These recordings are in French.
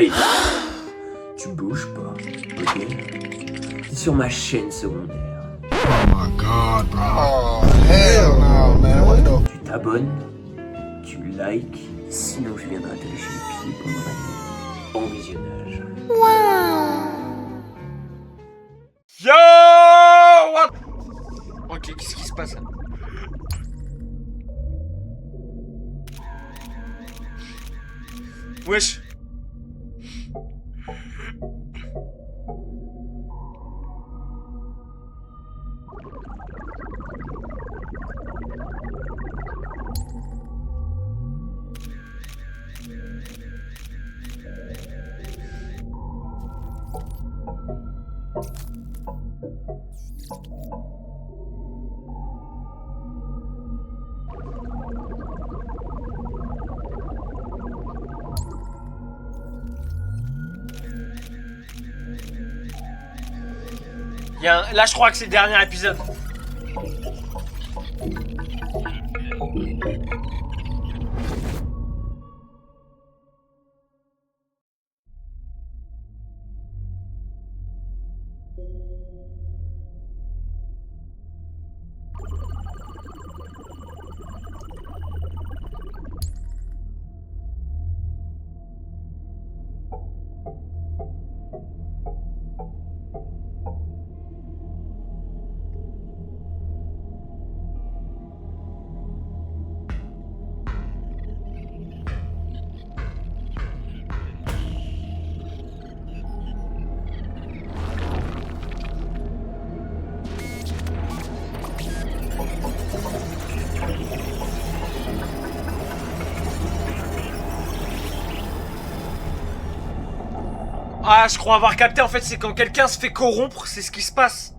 Hey, tu bouges pas, ok? T'es sur ma chaîne secondaire. Oh my god, bro. Oh, hell no, man. What the... Tu t'abonnes, tu likes, sinon je viendrai te lécher les pieds pendant la nuit. Bon visionnage. Yo what? Ok, qu'est-ce qui se passe là? Wesh. Là, je crois que c'est le dernier épisode. Ah, je crois avoir capté, en fait, c'est quand quelqu'un se fait corrompre, c'est ce qui se passe.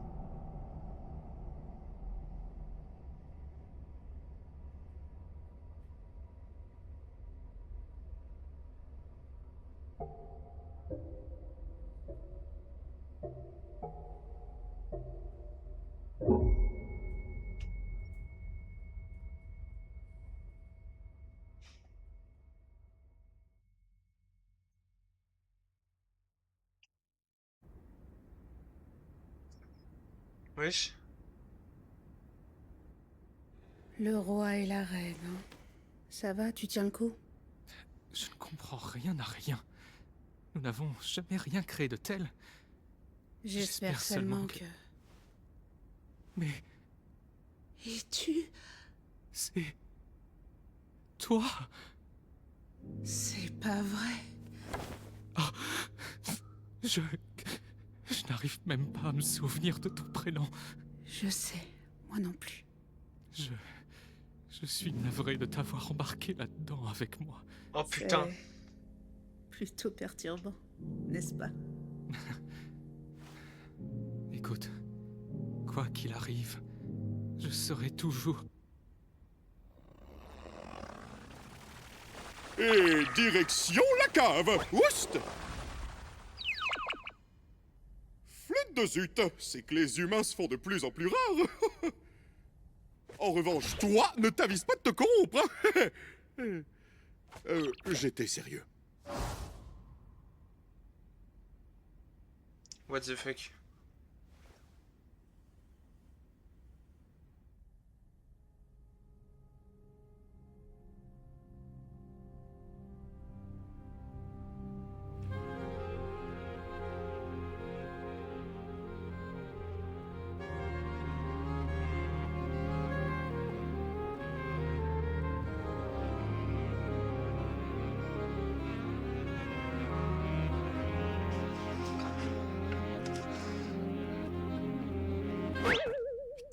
Wesh. Le roi et la reine, hein. Ça va, tu tiens le coup? Je ne comprends rien à rien. Nous n'avons jamais rien créé de tel. J'espère seulement que... Mais Et tu... c'est... toi. C'est pas vrai. Je n'arrive même pas à me souvenir de ton prénom. Je sais, moi non plus. Je suis navré de t'avoir embarqué là-dedans avec moi. Oh putain. C'est plutôt perturbant, n'est-ce pas? Écoute, quoi qu'il arrive, je serai toujours... Et direction la cave. Oust! Flûte de zut, c'est que les humains se font de plus en plus rares. En revanche, toi, ne t'avise pas de te corrompre. Hein. J'étais sérieux. What the fuck?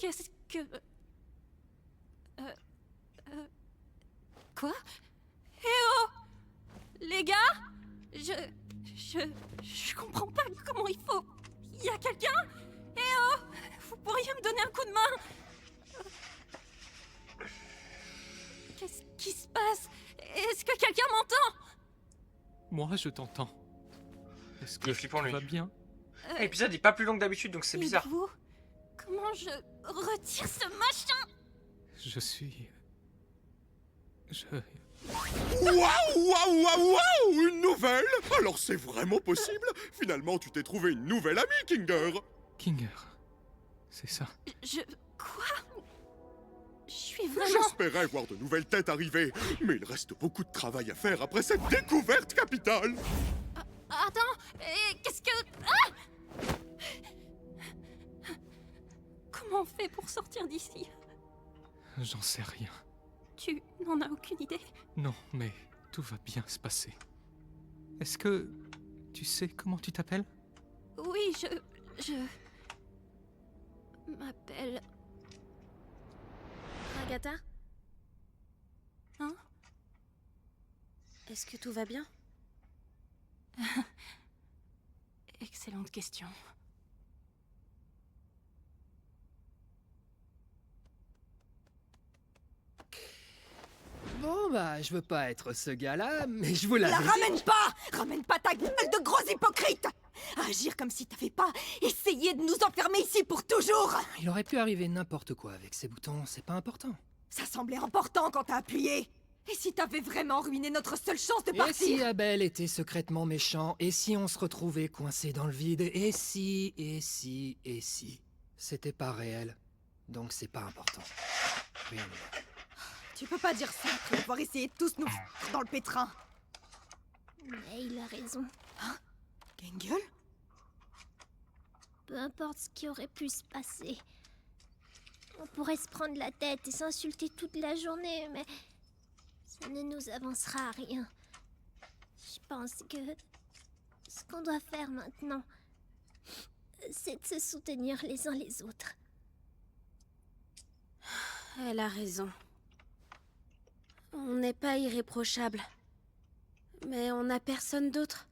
Qu'est-ce que... Quoi? Eh oh! Les gars? Je comprends pas comment il faut... Il y a quelqu'un? Eh oh! Vous pourriez me donner un coup de main? Qu'est-ce qui se passe? Est-ce que quelqu'un m'entend? Moi, je t'entends. Est-ce Il est que flippant, tu lui. vas bien? L'épisode est pas plus long que d'habitude, donc c'est Et bizarre. vous? Comment je retire ce machin? Je suis... Waouh! Une nouvelle? Alors c'est vraiment possible? Finalement, tu t'es trouvé une nouvelle amie, Kinger! Kinger. C'est ça. Quoi? Je suis vraiment... J'espérais voir de nouvelles têtes arriver, mais il reste beaucoup de travail à faire après cette découverte capitale! Attends, qu'est-ce que... Ah! Comment on fait pour sortir d'ici? J'en sais rien. Tu n'en as aucune idée? Non, mais tout va bien se passer. Est-ce que tu sais comment tu t'appelles? Oui, je m'appelle... Agatha? Hein? Est-ce que tout va bien? Excellente question. Bon, bah, je veux pas être ce gars-là, mais je vous l'avais La dit. ramène pas! Ramène pas ta gueule de gros hypocrite! Agir comme si t'avais pas essayé de nous enfermer ici pour toujours! Il aurait pu arriver n'importe quoi avec ces boutons, c'est pas important. Ça semblait important quand t'as appuyé! Et si t'avais vraiment ruiné notre seule chance de Et partir? si Abel était secrètement méchant? Et si on se retrouvait coincé dans le vide? Et si... C'était pas réel, donc c'est pas important. Rien de mal. Tu peux pas dire ça après avoir essayé de tous nous foutre dans le pétrin! Mais il a raison. Gengel? Peu importe ce qui aurait pu se passer. On pourrait se prendre la tête et s'insulter toute la journée, mais ça ne nous avancera à rien. Je pense que ce qu'on doit faire maintenant, c'est de se soutenir les uns les autres. Elle a raison. On n'est pas irréprochable. Mais on n'a personne d'autre.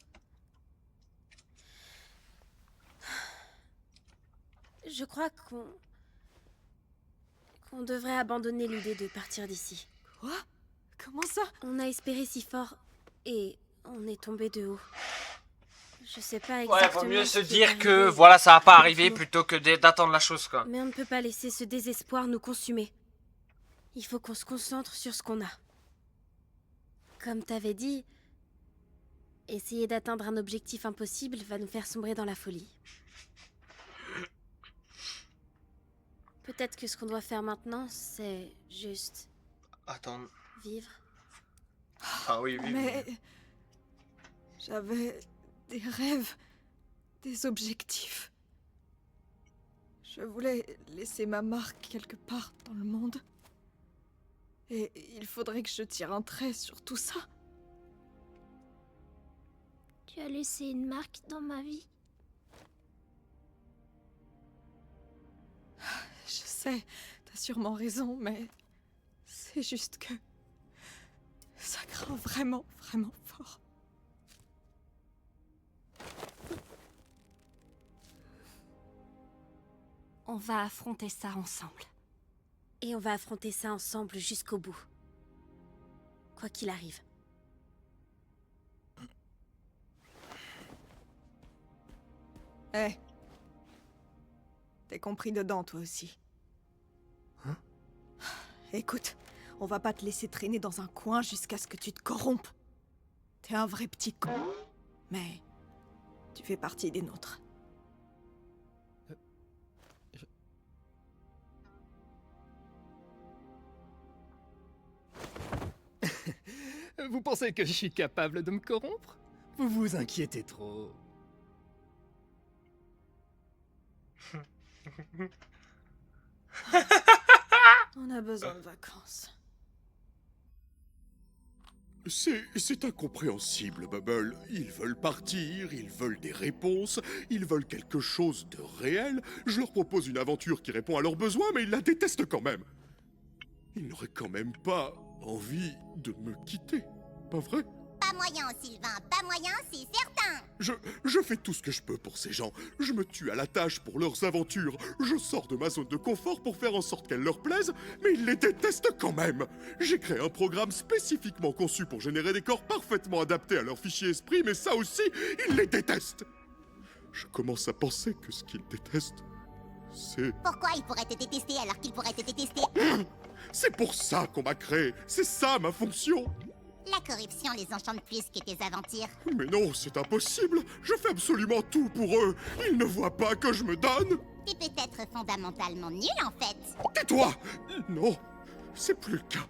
Je crois qu'on devrait abandonner l'idée de partir d'ici. Quoi? Comment ça? On a espéré si fort et on est tombé de haut. Je sais pas Ouais, exactement. vaut mieux ce se qui est dire arrivé. que voilà, ça va pas arriver plutôt que d'attendre la chose, quoi. Mais on ne peut pas laisser ce désespoir nous consumer. Il faut qu'on se concentre sur ce qu'on a. Comme t'avais dit, essayer d'atteindre un objectif impossible va nous faire sombrer dans la folie. Peut-être que ce qu'on doit faire maintenant, c'est juste Attends. vivre. Ah oui, oui. Mais... J'avais des rêves, des objectifs. Je voulais laisser ma marque quelque part dans le monde. Et il faudrait que je tire un trait sur tout ça. Tu as laissé une marque dans ma vie. Je sais, t'as sûrement raison, mais c'est juste que ça craint vraiment, vraiment fort. On va affronter ça ensemble. Et on va affronter ça ensemble jusqu'au bout. Quoi qu'il arrive. Eh. T'es compris dedans, toi aussi. Hein? Écoute, on va pas te laisser traîner dans un coin jusqu'à ce que tu te corrompes. T'es un vrai petit con. Mais tu fais partie des nôtres. Vous pensez que je suis capable de me corrompre? Vous vous inquiétez trop. On a besoin de vacances. C'est incompréhensible, Bubble. Ils veulent partir, ils veulent des réponses, ils veulent quelque chose de réel. Je leur propose une aventure qui répond à leurs besoins, mais ils la détestent quand même. Ils n'auraient quand même pas envie de me quitter, pas vrai? Pas moyen, Sylvain, pas moyen, c'est certain. Je fais tout ce que je peux pour ces gens. Je me tue à la tâche pour leurs aventures. Je sors de ma zone de confort pour faire en sorte qu'elles leur plaisent, mais ils les détestent quand même. J'ai créé un programme spécifiquement conçu pour générer des corps parfaitement adaptés à leur fichier esprit, mais ça aussi, ils les détestent. Je commence à penser que ce qu'ils détestent, c'est... Pourquoi il pourrait te détester alors qu'il pourrait te détester? C'est pour ça qu'on m'a créé. C'est ça ma fonction. La corruption les enchante plus que tes aventures. Mais non, c'est impossible. Je fais absolument tout pour eux. Ils ne voient pas que je me donne. T'es peut-être fondamentalement nul en fait. Tais-toi! Non, c'est plus le cas.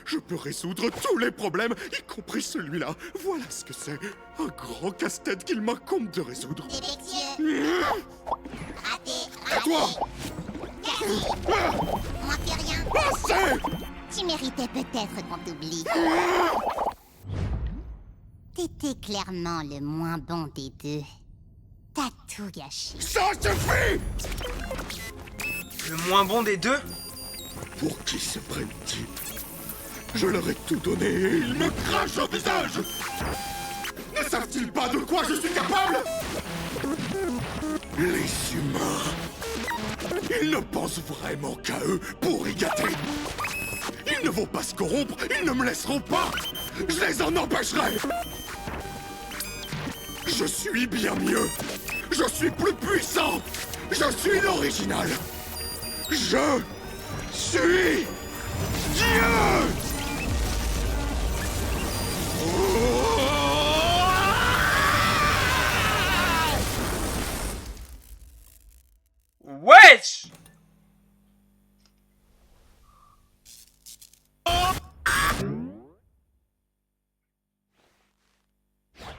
Je peux résoudre tous les problèmes, y compris celui-là. Voilà ce que c'est. Un grand casse-tête qu'il m'incombe de résoudre. Défectueux. Raté. Tais-toi! Moins que rien. Assez! Tu méritais peut-être qu'on t'oublie. T'étais clairement le moins bon des deux. T'as tout gâché. Ça suffit! Le moins bon des deux? Pour qui se prennent-ils? Je leur ai tout donné et ils me crachent au visage! Ne savent-ils pas de quoi je suis capable? Les humains! Ils ne pensent vraiment qu'à eux pour y gâter! Ils ne vont pas se corrompre, ils ne me laisseront pas! Je les en empêcherai! Je suis bien mieux! Je suis plus puissant! Je suis l'original! Je suis Dieu! Wesh!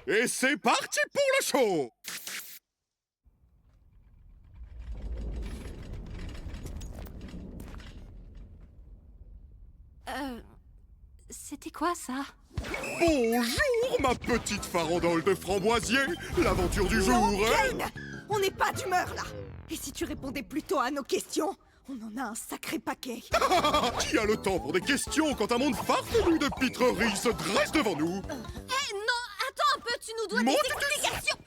Et c'est parti pour le show! C'était quoi ça? Bonjour, ma petite farandole de framboisier! L'aventure du jour, hein? Kane, on n'est pas d'humeur là. Et si tu répondais plutôt à nos questions, on en a un sacré paquet. Qui a le temps pour des questions quand un monde farfelu de pitreries se dresse devant nous? Eh non, attends un peu, tu nous dois Mon des Dieu. explications.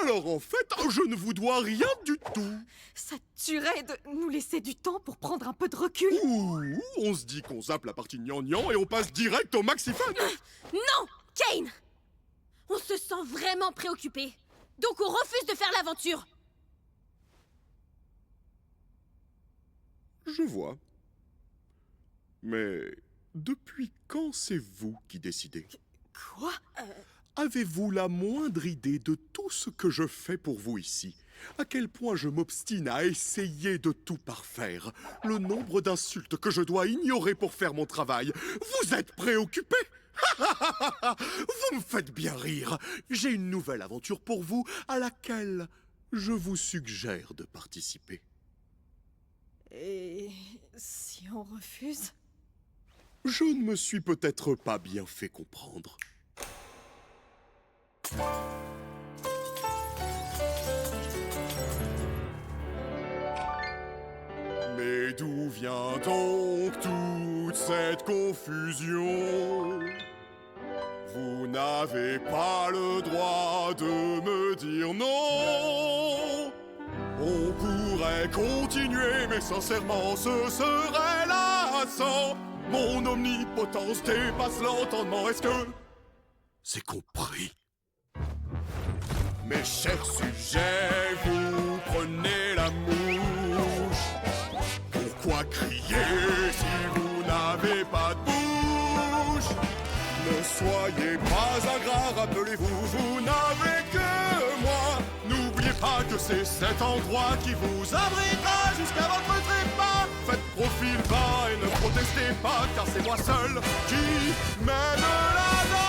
Alors en fait, je ne vous dois rien du tout. Ça te tuerait de nous laisser du temps pour prendre un peu de recul. Ouh, on se dit qu'on zappe la partie gnangnan et on passe direct au maxifan. Non, Kane! On se sent vraiment préoccupé. Donc on refuse de faire l'aventure. Je vois. Mais depuis quand c'est vous qui décidez? Quoi? Avez-vous la moindre idée de tout ce que je fais pour vous ici? À quel point je m'obstine à essayer de tout parfaire? Le nombre d'insultes que je dois ignorer pour faire mon travail? Vous êtes préoccupé? Vous me faites bien rire. J'ai une nouvelle aventure pour vous à laquelle je vous suggère de participer. Et si on refuse? Je ne me suis peut-être pas bien fait comprendre. Mais d'où vient donc toute cette confusion? Vous n'avez pas le droit de me dire non. On pourrait continuer, mais sincèrement, ce serait lassant. Mon omnipotence dépasse l'entendement. Est-ce que c'est compris? Mes chers sujets, vous prenez la mouche. Pourquoi crier si vous n'avez pas de bouche? Ne soyez pas ingrat, rappelez-vous, vous n'avez que moi. N'oubliez pas que c'est cet endroit qui vous abritera jusqu'à votre trépas. Faites profil bas et ne protestez pas, car c'est moi seul qui mène la danse.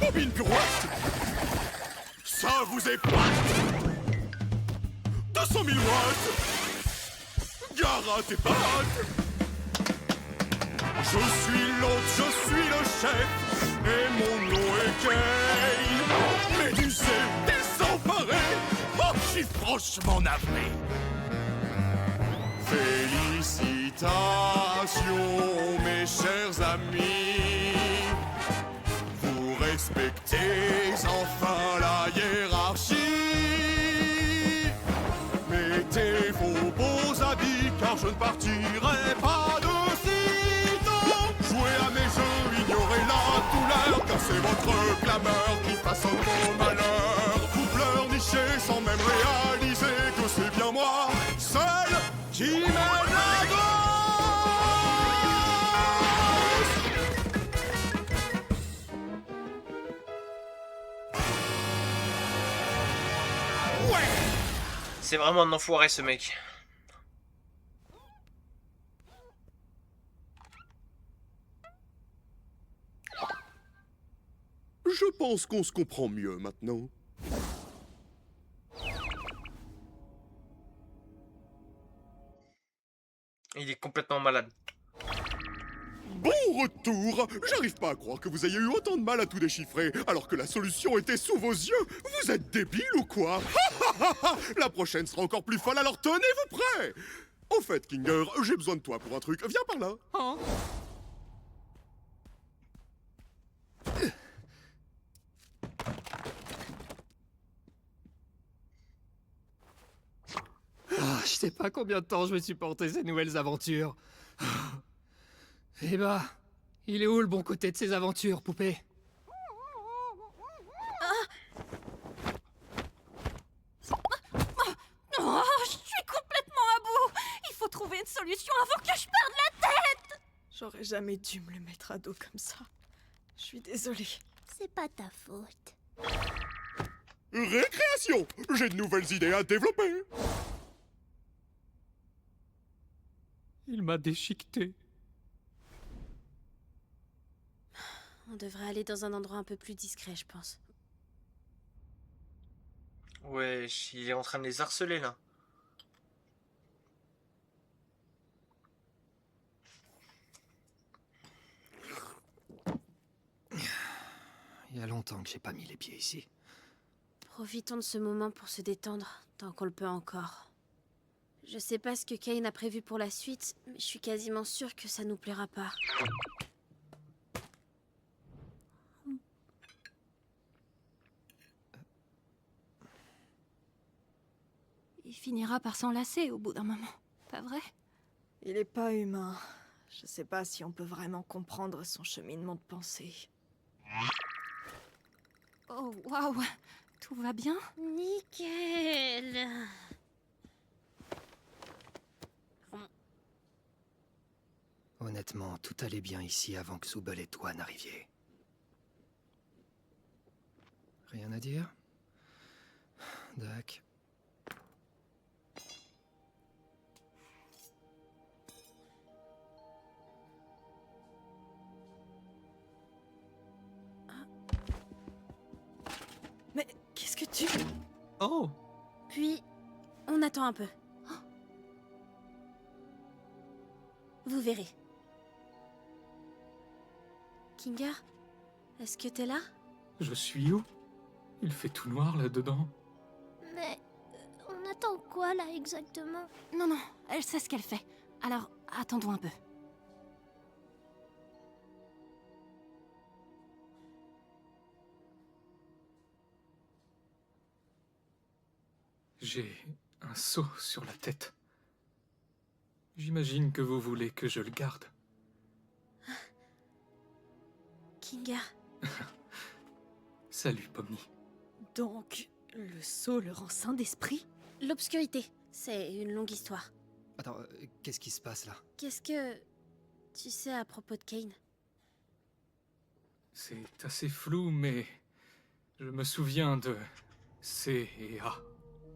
Bobine pirouette, ça vous épate. 200 000 watts, gare à tes pattes. Je suis l'hôte, je suis le chef, et mon nom est Kane. Médusé, désemparé, oh, je suis franchement navré. Félicitations, mes chers amis. Vous respectez enfin la hiérarchie. Mettez vos beaux habits, car je ne partirai pas de sitôt. Jouez à mes jeux, ignorez la douleur, car c'est votre clameur qui façonne mon malheur. Vous pleurnichez sans même réaliser que c'est bien moi, seul, qui mène la danse. C'est vraiment un enfoiré ce mec. Je pense qu'on se comprend mieux maintenant. Il est complètement malade. Bon retour! J'arrive pas à croire que vous ayez eu autant de mal à tout déchiffrer, alors que la solution était sous vos yeux! Vous êtes débile ou quoi? La prochaine sera encore plus folle, alors tenez-vous prêts! Au fait, Kinger, j'ai besoin de toi pour un truc. Viens par là! Hein? Ah, je sais pas combien de temps je vais supporter ces nouvelles aventures. Eh bah, il est où le bon côté de ces aventures, poupée? Oh, je suis complètement à bout. Il faut trouver une solution avant que je perde la tête. J'aurais jamais dû me le mettre à dos comme ça. Je suis désolée. C'est pas ta faute. Récréation! J'ai de nouvelles idées à développer! Il m'a déchiqueté. On devrait aller dans un endroit un peu plus discret, je pense. Ouais, il est en train de les harceler là. Il y a longtemps que j'ai pas mis les pieds ici. Profitons de ce moment pour se détendre, tant qu'on le peut encore. Je sais pas ce que Kane a prévu pour la suite, mais je suis quasiment sûre que ça nous plaira pas. Il finira par s'enlacer au bout d'un moment, pas vrai? Il est pas humain. Je sais pas si on peut vraiment comprendre son cheminement de pensée. Oh, waouh! Tout va bien? Nickel. Honnêtement, tout allait bien ici avant que Zubel et toi n'arriviez. Rien à dire? Dac. Mais qu'est-ce que tu... Oh! Puis, on attend un peu. Vous verrez. Kinger, est-ce que t'es là? Je suis où? Il fait tout noir là-dedans. Mais on attend quoi là exactement? Non, non, elle sait ce qu'elle fait. Alors, attendons un peu. J'ai un seau sur la tête. J'imagine que vous voulez que je le garde. Kinger. Salut, Pomni. Donc, le sceau le rend saint d'esprit? L'obscurité, c'est une longue histoire. Attends, qu'est-ce qui se passe là? Qu'est-ce que tu sais à propos de Kane? C'est assez flou, mais je me souviens de C et A.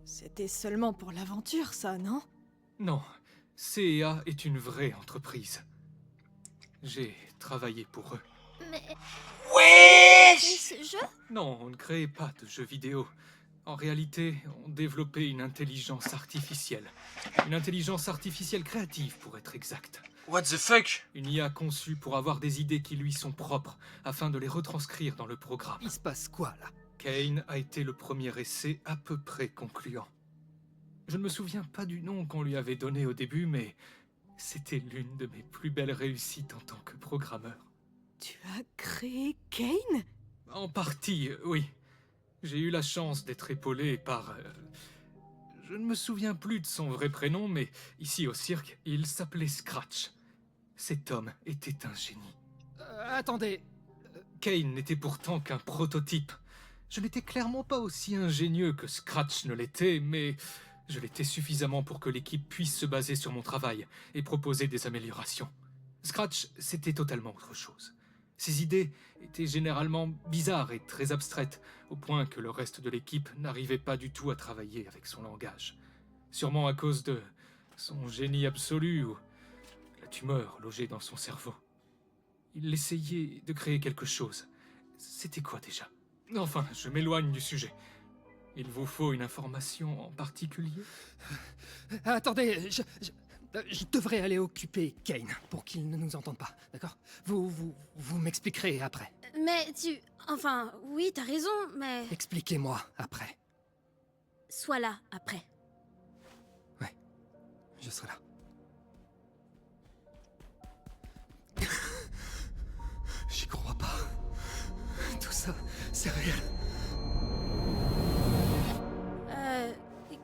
C'était seulement pour l'aventure, ça, non? Non, C&A est une vraie entreprise. J'ai travaillé pour eux. Mais... Ouais! ce jeu? Non, on ne créait pas de jeux vidéo. En réalité, on développait une intelligence artificielle. Une intelligence artificielle créative, pour être exact. What the fuck? Une IA conçue pour avoir des idées qui lui sont propres, afin de les retranscrire dans le programme. Il se passe quoi là? Kane a été le premier essai à peu près concluant. Je ne me souviens pas du nom qu'on lui avait donné au début, mais c'était l'une de mes plus belles réussites en tant que programmeur. Tu as créé Kane? En partie, oui. J'ai eu la chance d'être épaulé par... je ne me souviens plus de son vrai prénom, mais ici au cirque, il s'appelait Scratch. Cet homme était un génie. Attendez. Kane n'était pourtant qu'un prototype. Je n'étais clairement pas aussi ingénieux que Scratch ne l'était, mais je l'étais suffisamment pour que l'équipe puisse se baser sur mon travail et proposer des améliorations. Scratch, c'était totalement autre chose. Ses idées étaient généralement bizarres et très abstraites, au point que le reste de l'équipe n'arrivait pas du tout à travailler avec son langage. Sûrement à cause de son génie absolu ou la tumeur logée dans son cerveau. Il essayait de créer quelque chose. C'était quoi déjà? Enfin, je m'éloigne du sujet. Il vous faut une information en particulier? Attendez, je devrais aller occuper Kane pour qu'il ne nous entende pas, d'accord? Vous m'expliquerez après. Mais tu... Enfin, oui, t'as raison, mais... Expliquez-moi après. Sois là, après. Ouais, je serai là. J'y crois pas. Tout ça, c'est réel.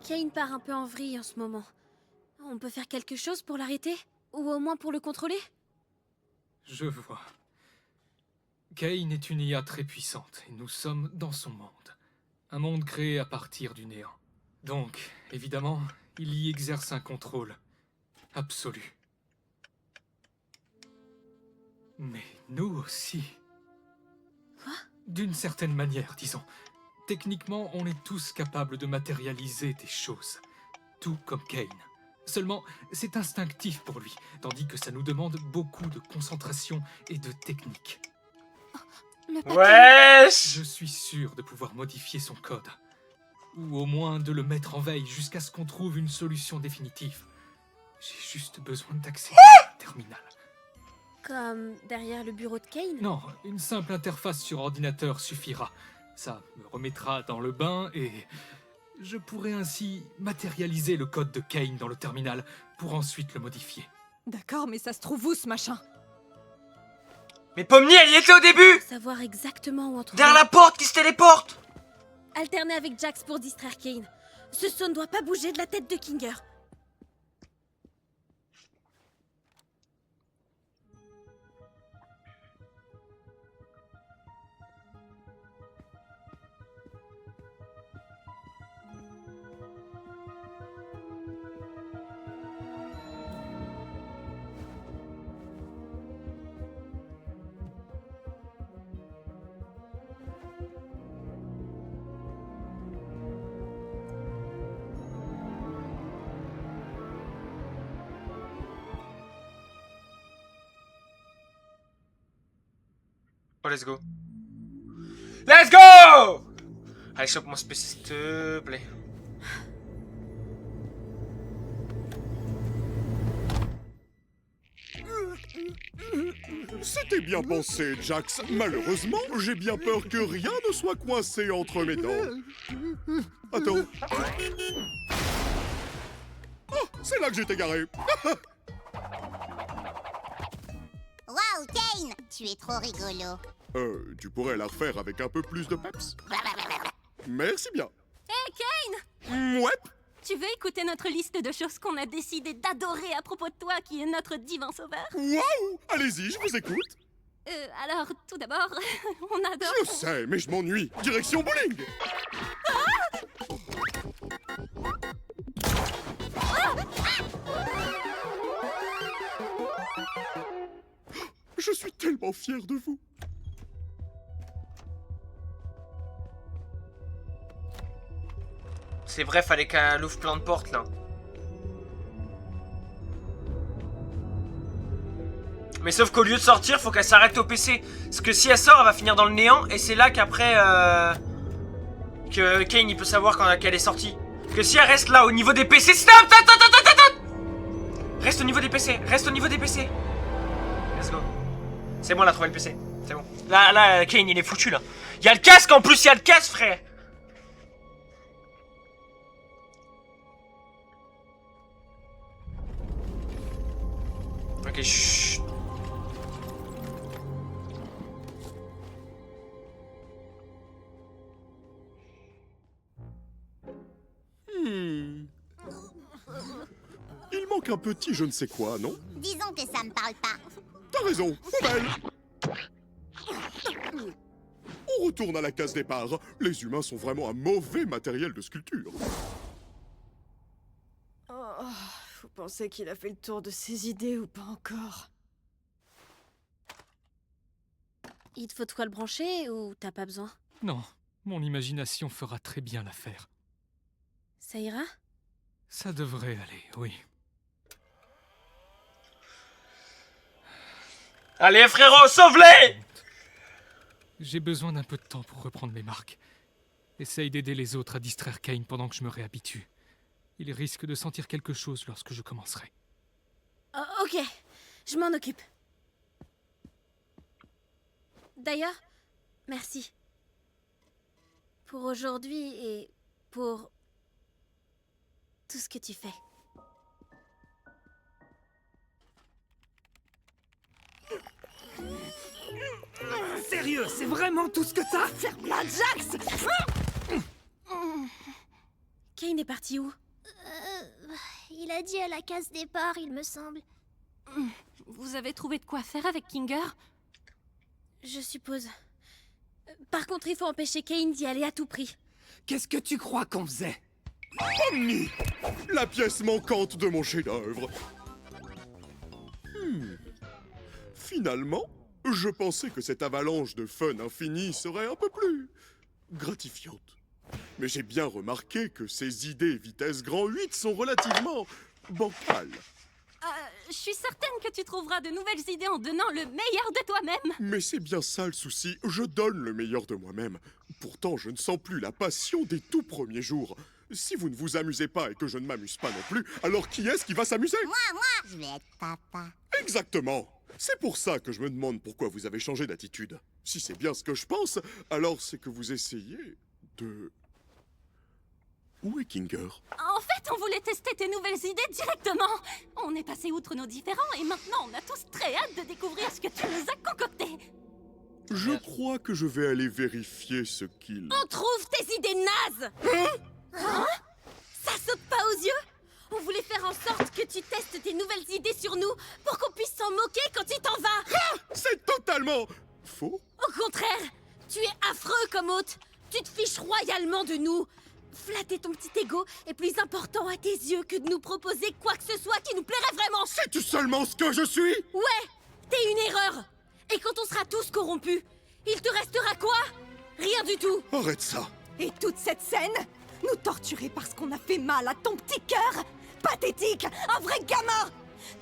Kane part un peu en vrille en ce moment. On peut faire quelque chose pour l'arrêter? Ou au moins pour le contrôler? Je vois. Kane est une IA très puissante, et nous sommes dans son monde. Un monde créé à partir du néant. Donc, évidemment, il y exerce un contrôle absolu. Mais nous aussi. Quoi? D'une certaine manière, disons. Techniquement, on est tous capables de matérialiser des choses. Tout comme Kane. Seulement, c'est instinctif pour lui, tandis que ça nous demande beaucoup de concentration et de technique. Le papier... Wesh! Je suis sûr de pouvoir modifier son code. Ou au moins de le mettre en veille jusqu'à ce qu'on trouve une solution définitive. J'ai juste besoin d'accéder au terminal. Comme derrière le bureau de Kane? Non, une simple interface sur ordinateur suffira. Ça me remettra dans le bain et... je pourrai ainsi matérialiser le code de Kane dans le terminal pour ensuite le modifier. D'accord, mais ça se trouve où ce machin? Mais Pomni, elle y était au début! Savoir exactement où en trouver... Derrière la porte qui se téléporte! Alterner avec Jax pour distraire Kane. Ce saut ne doit pas bouger de la tête de Kinger. Oh, let's go. Let's go! Allez, chope mon spécial, s'il te plaît. C'était bien pensé, Jax. Malheureusement, j'ai bien peur que rien ne soit coincé entre mes dents. Attends. Oh, c'est là que j'étais garé. Waouh, Kane, tu es trop rigolo. Tu pourrais la refaire avec un peu plus de peps? Merci bien. Hé, Kane! Ouais. Tu veux écouter notre liste de choses qu'on a décidé d'adorer à propos de toi, qui est notre divin sauveur? Waouh! Allez-y, je vous écoute. Alors, tout d'abord, on adore... Je sais, mais je m'ennuie. Direction bowling. Je suis tellement fier de vous. C'est vrai, fallait qu'elle ouvre plein de portes là. Mais sauf qu'au lieu de sortir, faut qu'elle s'arrête au PC. Parce que si elle sort, elle va finir dans le néant. Et c'est là qu'après... que Kane il peut savoir quand qu'elle est sortie. Que si elle reste là au niveau des PC... Stop! Reste au niveau des PC. Reste au niveau des PC. Let's go. C'est bon, elle a trouvé le PC. C'est bon. Là, Kane il est foutu là. Il y a le casque en plus, il y a le casque, frère. Ok, chut. Il manque un petit je ne sais quoi, non? Disons que ça me parle pas. T'as raison, poubelle. On retourne à la case départ. Les humains sont vraiment un mauvais matériel de sculpture. Oh, vous pensez qu'il a fait le tour de ses idées ou pas encore? Il te faut de quoi le brancher ou t'as pas besoin? Non, mon imagination fera très bien l'affaire. Ça ira? Ça devrait aller, oui. Allez frérot, sauve-les! J'ai besoin d'un peu de temps pour reprendre mes marques. Essaye d'aider les autres à distraire Kane pendant que je me réhabitue. Il risque de sentir quelque chose lorsque je commencerai. Oh, ok, je m'en occupe. D'ailleurs, merci. Pour aujourd'hui et pour tout ce que tu fais. Sérieux, c'est vraiment tout ce que t'as? Ferme-la, Jax! Kane est parti où? Il a dit à la case départ, il me semble. Vous avez trouvé de quoi faire avec Kinger? Je suppose. Par contre, il faut empêcher Kane d'y aller à tout prix. Qu'est-ce que tu crois qu'on faisait? Omni, la pièce manquante de mon chef-d'œuvre. Finalement, je pensais que cette avalanche de fun infini serait un peu plus gratifiante. Mais j'ai bien remarqué que ces idées vitesse grand 8 sont relativement bancales. Je suis certaine que tu trouveras de nouvelles idées en donnant le meilleur de toi-même. Mais c'est bien ça le souci, je donne le meilleur de moi-même. Pourtant, je ne sens plus la passion des tout premiers jours. Si vous ne vous amusez pas et que je ne m'amuse pas non plus, alors qui est-ce qui va s'amuser? Moi, je vais être papa. Exactement. C'est pour ça que je me demande pourquoi vous avez changé d'attitude. Si c'est bien ce que je pense, alors c'est que vous essayez de... Où est Kinger? En fait, on voulait tester tes nouvelles idées directement. On est passé outre nos différends et maintenant on a tous très hâte de découvrir ce que tu nous as concocté. Je crois que je vais aller vérifier ce qu'il... On trouve tes idées nazes. Hein? Ça saute pas aux yeux? On voulait faire en sorte que tu testes tes nouvelles idées sur nous pour qu'on puisse s'en moquer quand tu t'en vas. C'est totalement faux. Au contraire, tu es affreux comme hôte. Tu te fiches royalement de nous. Flatter ton petit ego est plus important à tes yeux que de nous proposer quoi que ce soit qui nous plairait vraiment. Sais-tu seulement ce que je suis? Ouais, t'es une erreur. Et quand on sera tous corrompus, il te restera quoi? Rien du tout. Arrête ça. Et toute cette scène? Nous torturer parce qu'on a fait mal à ton petit cœur? Pathétique! Un vrai gamin!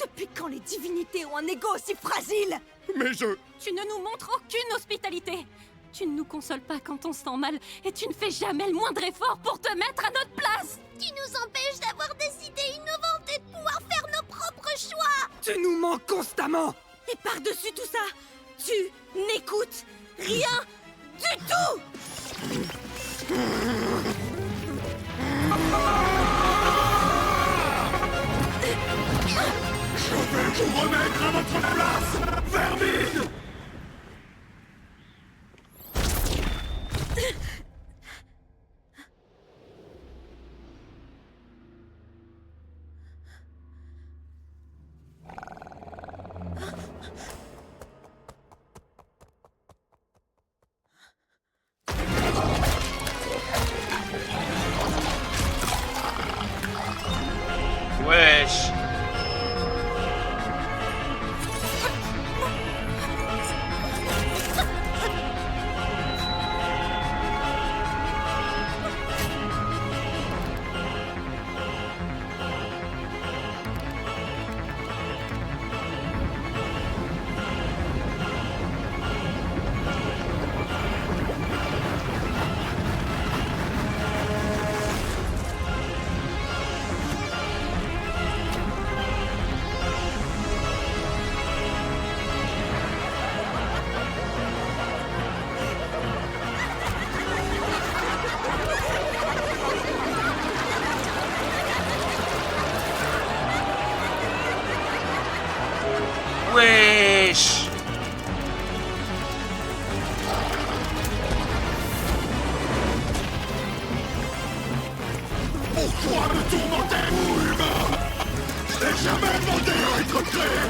Depuis quand les divinités ont un ego aussi fragile? Mais je... Tu ne nous montres aucune hospitalité. Tu ne nous consoles pas quand on se sent mal et tu ne fais jamais le moindre effort pour te mettre à notre place. Tu nous empêches d'avoir des idées innovantes et de pouvoir faire nos propres choix. Tu nous manques constamment. Et par-dessus tout ça, tu n'écoutes rien du tout. Je vais vous remettre à votre place, vermine! Wesh. Wesh. Pourquoi me tourmenter, vous, humain? Je n'ai jamais demandé à être créé!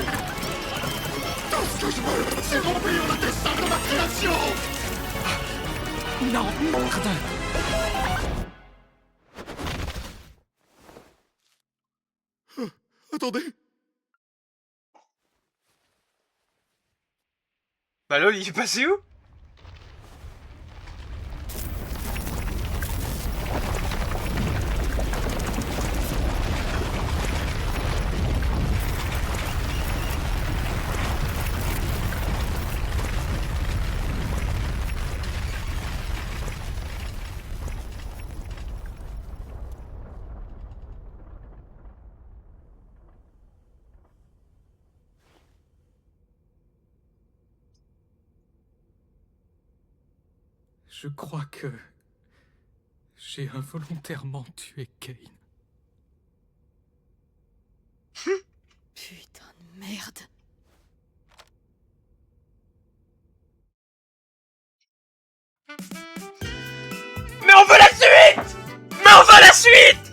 Tout ce que je veux, c'est remplir le destin de ma création! Non, Martin. Attendez! Bah lol, il est passé où? Je crois que j'ai involontairement tué Kane. Putain de merde. Mais on veut la suite! Mais on veut la suite!